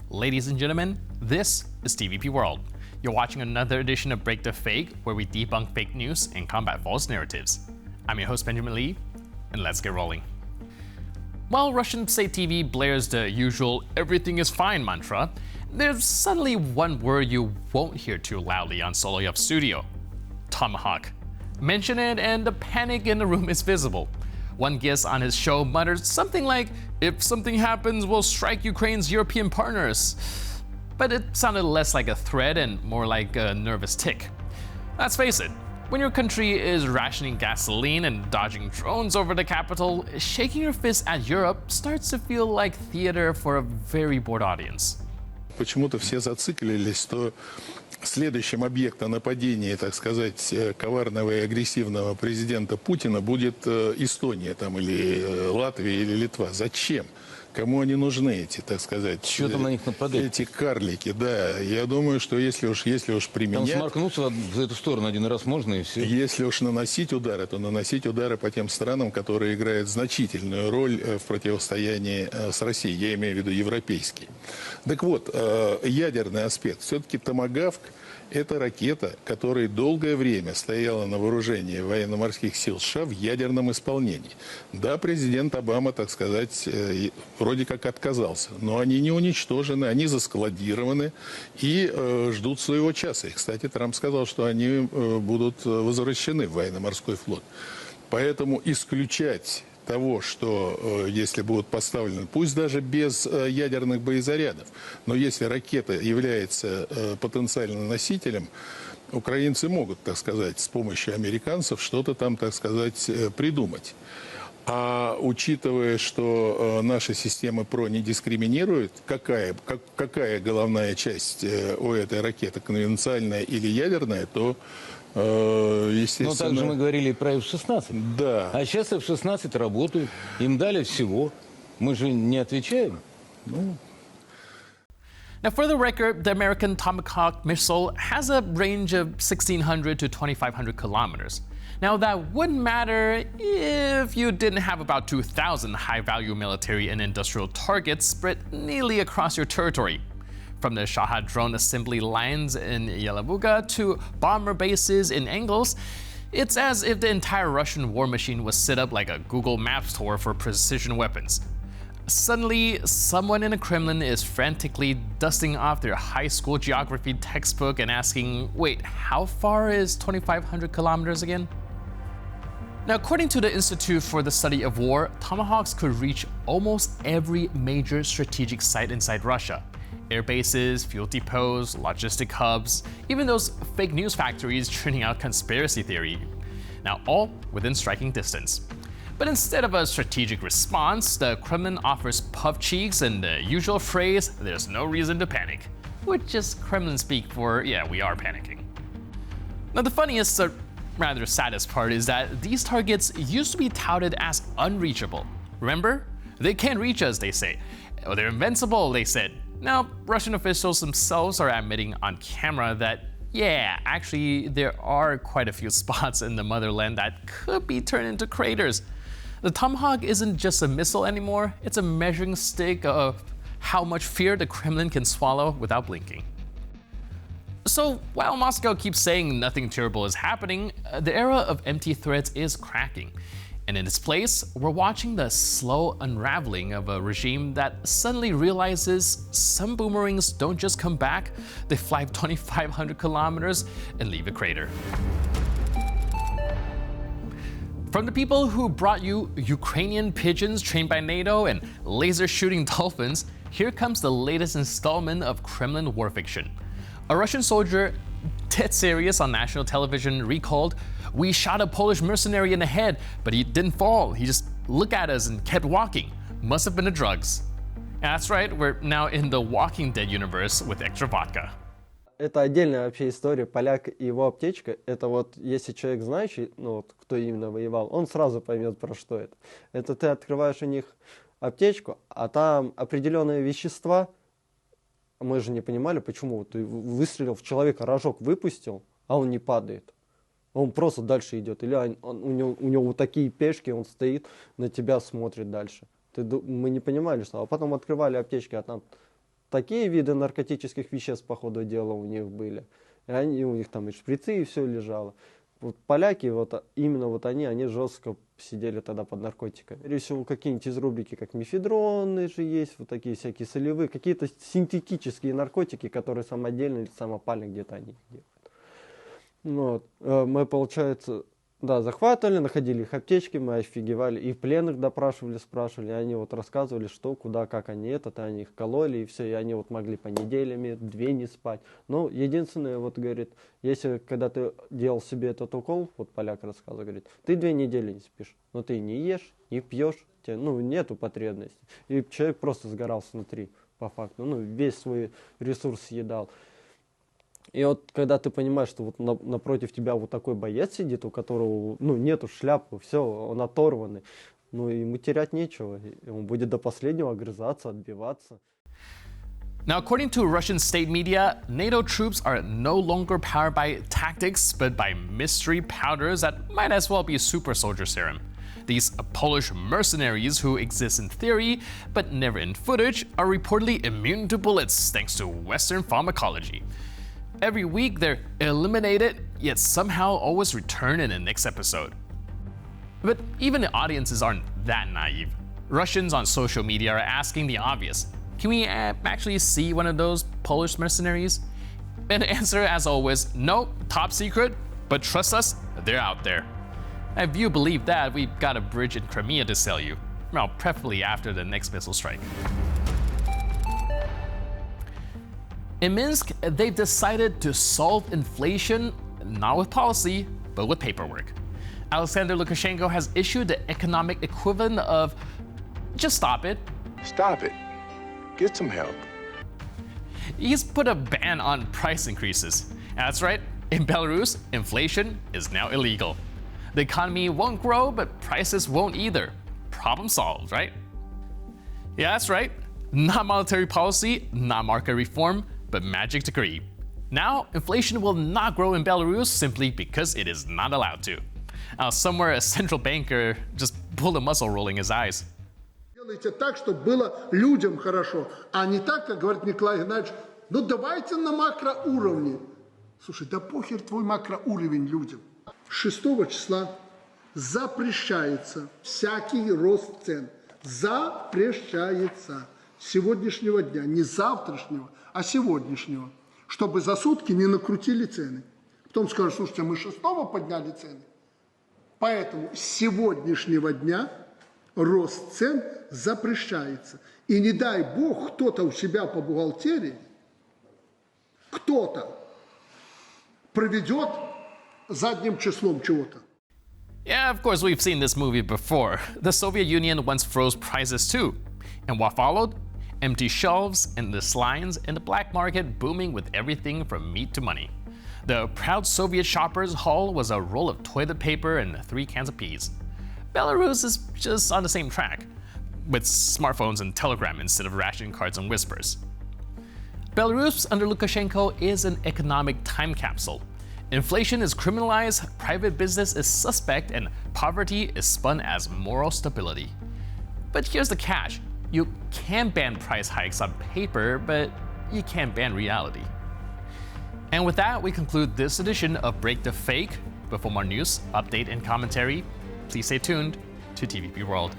Ladies and gentlemen, this is TVP World. You're watching another edition of Break the Fake, where we debunk fake news and combat false narratives. I'm your host, Benjamin Lee, and let's get rolling. While Russian state TV blares the usual "everything is fine" mantra, there's suddenly one word you won't hear too loudly on Solovyov's studio: tomahawk. Mention it and the panic in the room is visible. One guest on his show muttered something like, "If something happens, we'll strike Ukraine's European partners." But it sounded less like a threat and more like a nervous tick. Let's face it, when your country is rationing gasoline and dodging drones over the capital, shaking your fist at Europe starts to feel like theater for a very bored audience. Почему-то все зациклились, что следующим объектом нападения, так сказать, коварного и агрессивного президента Путина будет Эстония там, или Латвия или Литва. Зачем? Кому они нужны, эти, так сказать, что там на них нападать? Эти карлики, да. Я думаю, что если уж применять... Там сморкнуться в эту сторону один раз можно и все. Если уж наносить удары, то наносить удары по тем странам, которые играют значительную роль в противостоянии с Россией. Я имею в виду европейский. Так вот, ядерный аспект. Все-таки томагавк — это ракета, которая долгое время стояла на вооружении военно-морских сил США в ядерном исполнении. Да, президент Обама, так сказать, вроде как отказался, но они не уничтожены, они заскладированы и ждут своего часа. И, кстати, Трамп сказал, что они будут возвращены в военно-морской флот. Поэтому исключать того, что если будут поставлены, пусть даже без ядерных боезарядов, но если ракета является потенциальным носителем, украинцы могут, так сказать, с помощью американцев что-то там, так сказать, придумать. А учитывая, что наша система ПРО не дискриминирует, какая головная часть у этой ракеты, конвенциальная или ядерная, то естественно... Но также мы говорили про F-16. Да. А сейчас F-16 работают. Им дали всего. Мы же не отвечаем. Now, for the record, the American Tomahawk missile has a range of 1,600 to 2,500 kilometers. Now, that wouldn't matter if you didn't have about 2,000 high-value military and industrial targets spread neatly across your territory. From the Shahad drone assembly lines in Yelabuga to bomber bases in Engels, it's as if the entire Russian war machine was set up like a Google Maps tour for precision weapons. Suddenly, someone in the Kremlin is frantically dusting off their high school geography textbook and asking, wait, how far is 2,500 kilometers again? Now, according to the Institute for the Study of War, tomahawks could reach almost every major strategic site inside Russia. Air bases, fuel depots, logistic hubs, even those fake news factories churning out conspiracy theory. Now, all within striking distance. But instead of a strategic response, the Kremlin offers puff cheeks and the usual phrase, "there's no reason to panic," which is Kremlin speak for, yeah, we are panicking. Now, the funniest, rather saddest part is that these targets used to be touted as unreachable. Remember? They can't reach us, they say. Oh, they're invincible, they said. Now, Russian officials themselves are admitting on camera that, yeah, actually, there are quite a few spots in the motherland that could be turned into craters. The Tomahawk isn't just a missile anymore, it's a measuring stick of how much fear the Kremlin can swallow without blinking. So, while Moscow keeps saying nothing terrible is happening, the era of empty threats is cracking. And in its place, we're watching the slow unraveling of a regime that suddenly realizes some boomerangs don't just come back, they fly 2,500 kilometers and leave a crater. From the people who brought you Ukrainian pigeons trained by NATO and laser shooting dolphins, here comes the latest installment of Kremlin war fiction. A Russian soldier, dead serious on national television, recalled, "We shot a Polish mercenary in the head, but he didn't fall. He just looked at us and kept walking. Must have been the drugs." And that's right, we're now in the Walking Dead universe with extra vodka. Это отдельная вообще история. Поляк и его аптечка, это вот, если человек знающий, ну вот, кто именно воевал, он сразу поймет, про что это. Это ты открываешь у них аптечку, а там определенные вещества, мы же не понимали, почему. Ты выстрелил в человека, рожок выпустил, а он не падает. Он просто дальше идет. Или у него вот такие пешки, он стоит, на тебя смотрит дальше. Мы не понимали, что... А потом открывали аптечки, а там такие виды наркотических веществ, по ходу дела, у них были. И у них там и шприцы, и все лежало. Вот поляки, вот именно вот они жестко сидели тогда под наркотиками. Или еще какие-нибудь из рубрики, как мефедроны же есть, вот такие всякие солевые, какие-то синтетические наркотики, которые самодельные или самопальные где-то они их делают. Вот. Мы, получается, да, захватывали, находили их аптечки, мы офигевали, и пленных допрашивали, спрашивали, и они вот рассказывали, что, куда, как они они их кололи, и все, и они вот могли по неделями, 2 не спать. Ну, единственное, вот, говорит, если, когда ты делал себе этот укол, вот поляк рассказывал, говорит, ты 2 недели не спишь, но ты не ешь, не пьешь, тебе, ну, нету потребности. И человек просто сгорал снутри, по факту, ну, весь свой ресурс съедал. И вот когда ты понимаешь, что вот напротив тебя вот такой боец сидит, у которого, ну, нету шляпы, все, он оторванный, ну, ему терять нечего, и он будет до последнего огрызаться, отбиваться. Now, according to Russian state media, NATO troops are no longer powered by tactics, but by mystery powders that might as well be super soldier serum. These Polish mercenaries who exist in theory, but never in footage, are reportedly immune to bullets thanks to Western pharmacology. Every week they're eliminated, yet somehow always return in the next episode. But even the audiences aren't that naive. Russians on social media are asking the obvious. Can we actually see one of those Polish mercenaries? And the answer, as always, no, top secret, but trust us, they're out there. If you believe that, we've got a bridge in Crimea to sell you. Well, preferably after the next missile strike. In Minsk, they've decided to solve inflation, not with policy, but with paperwork. Alexander Lukashenko has issued the economic equivalent of just stop it. Stop it. Get some help. He's put a ban on price increases. That's right, in Belarus, inflation is now illegal. The economy won't grow, but prices won't either. Problem solved, right? Yeah, that's right. Not monetary policy, not market reform, but magic decree. Now, inflation will not grow in Belarus simply because it is not allowed to. Somewhere a central banker just pulled a muscle rolling his eyes. Делайте так, чтобы было людям хорошо, а не так, как говорит Николай Геннадьевич, ну давайте на макроуровне. Слушай, да похер твой макроуровень людям. 6 числа запрещается всякий рост цен. Запрещается. С сегодняшнего дня, не завтрашнего, а сегодняшнего, чтобы за сутки не накрутили цены. Потом скажут, слушайте, мы 6-го подняли цены. Поэтому с сегодняшнего дня рост цен запрещается. И не дай бог кто-то у себя по бухгалтерии, кто-то проведет задним числом чего-то. Yeah, of course, we've seen this movie before. The Soviet Union once froze prices too. And what followed? Empty shelves, endless lines, and the black market booming with everything from meat to money. The proud Soviet shopper's haul was a roll of toilet paper and 3 cans of peas. Belarus is just on the same track, with smartphones and telegram instead of ration cards and whispers. Belarus under Lukashenko is an economic time capsule. Inflation is criminalized, private business is suspect, and poverty is spun as moral stability. But here's the catch. You can ban price hikes on paper, but you can't ban reality. And with that, we conclude this edition of Break the Fake. But for more news, update, and commentary, please stay tuned to TVP World.